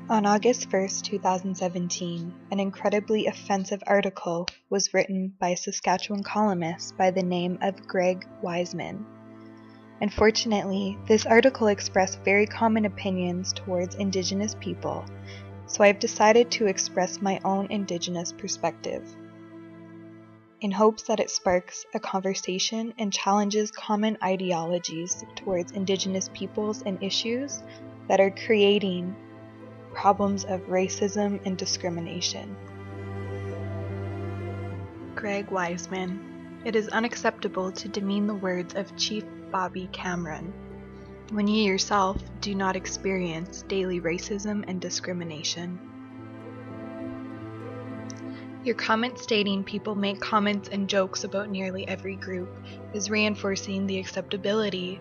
On August 1st, 2017, an incredibly offensive article was written by a Saskatchewan columnist by the name of Greg Wiseman. Unfortunately, this article expressed very common opinions towards Indigenous people, so I've decided to express my own Indigenous perspective, in hopes that it sparks a conversation and challenges common ideologies towards Indigenous peoples and issues that are creating problems of racism and discrimination. Greg Wiseman, it is unacceptable to demean the words of Chief Bobby Cameron when you yourself do not experience daily racism and discrimination. Your comment stating people make comments and jokes about nearly every group is reinforcing the acceptability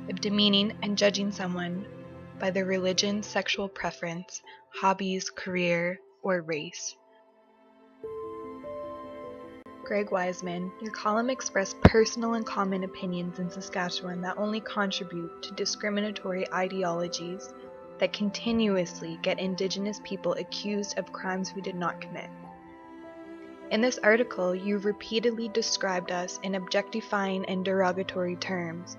of demeaning and judging someone by their religion, sexual preference, hobbies, career, or race. Greg Wiseman, your column expressed personal and common opinions in Saskatchewan that only contribute to discriminatory ideologies that continuously get Indigenous people accused of crimes we did not commit. In this article, you repeatedly described us in objectifying and derogatory terms.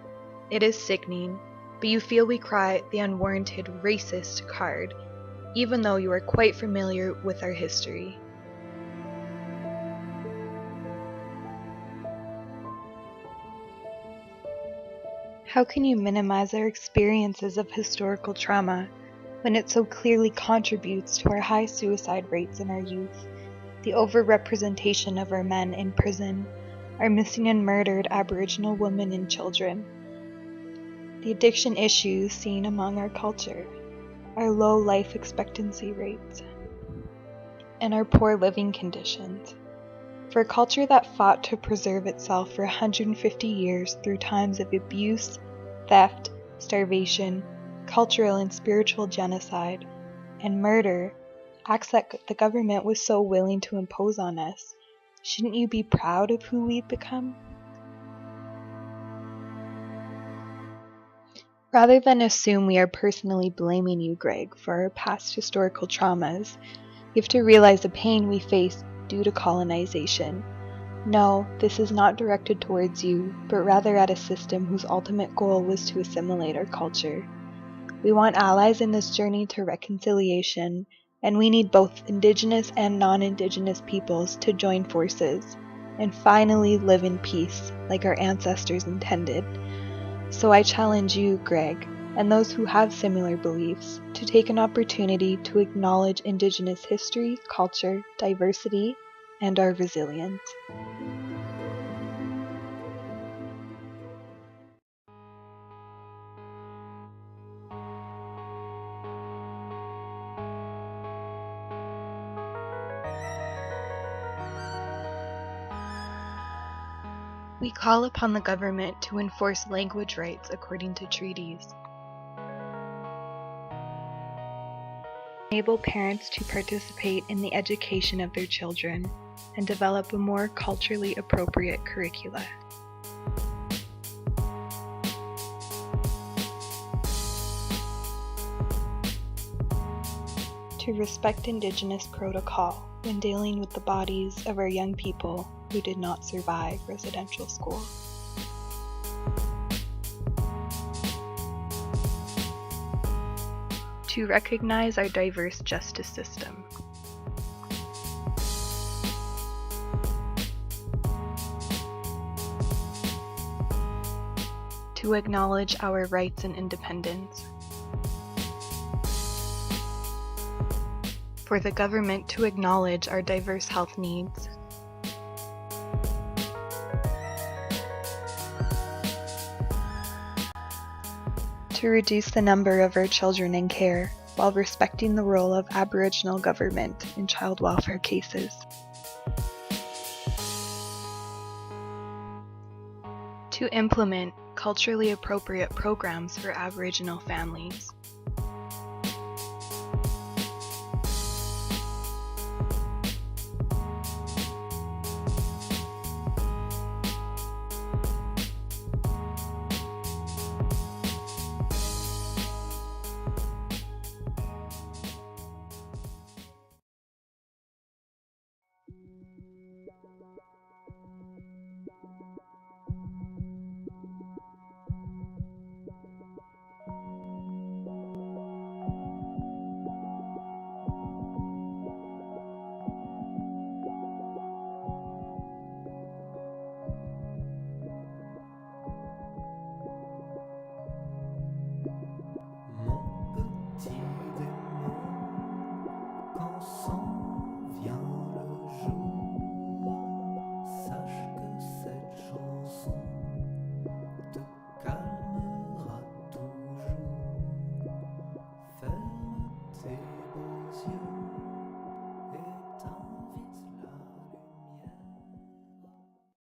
It is sickening, but you feel we cry the unwarranted racist card, even though you are quite familiar with our history. How can you minimize our experiences of historical trauma when it so clearly contributes to our high suicide rates in our youth, the overrepresentation of our men in prison, our missing and murdered Aboriginal women and children, the addiction issues seen among our culture, our low life expectancy rates, and our poor living conditions? For a culture that fought to preserve itself for 150 years through times of abuse, theft, starvation, cultural and spiritual genocide, and murder, acts that the government was so willing to impose on us, shouldn't you be proud of who we've become? Rather than assume we are personally blaming you, Greg, for our past historical traumas, you have to realize the pain we face due to colonization. No, this is not directed towards you, but rather at a system whose ultimate goal was to assimilate our culture. We want allies in this journey to reconciliation, and we need both Indigenous and non-Indigenous peoples to join forces and finally live in peace like our ancestors intended. So I challenge you, Greg, and those who have similar beliefs, to take an opportunity to acknowledge Indigenous history, culture, diversity, and our resilience. We call upon the government to enforce language rights according to treaties. Enable parents to participate in the education of their children and develop a more culturally appropriate curricula. To respect Indigenous protocol when dealing with the bodies of our young people who did not survive residential school. To recognize our diverse justice system. To acknowledge our rights and independence. For the government to acknowledge our diverse health needs. To reduce the number of our children in care while respecting the role of Aboriginal government in child welfare cases. To implement culturally appropriate programs for Aboriginal families. song.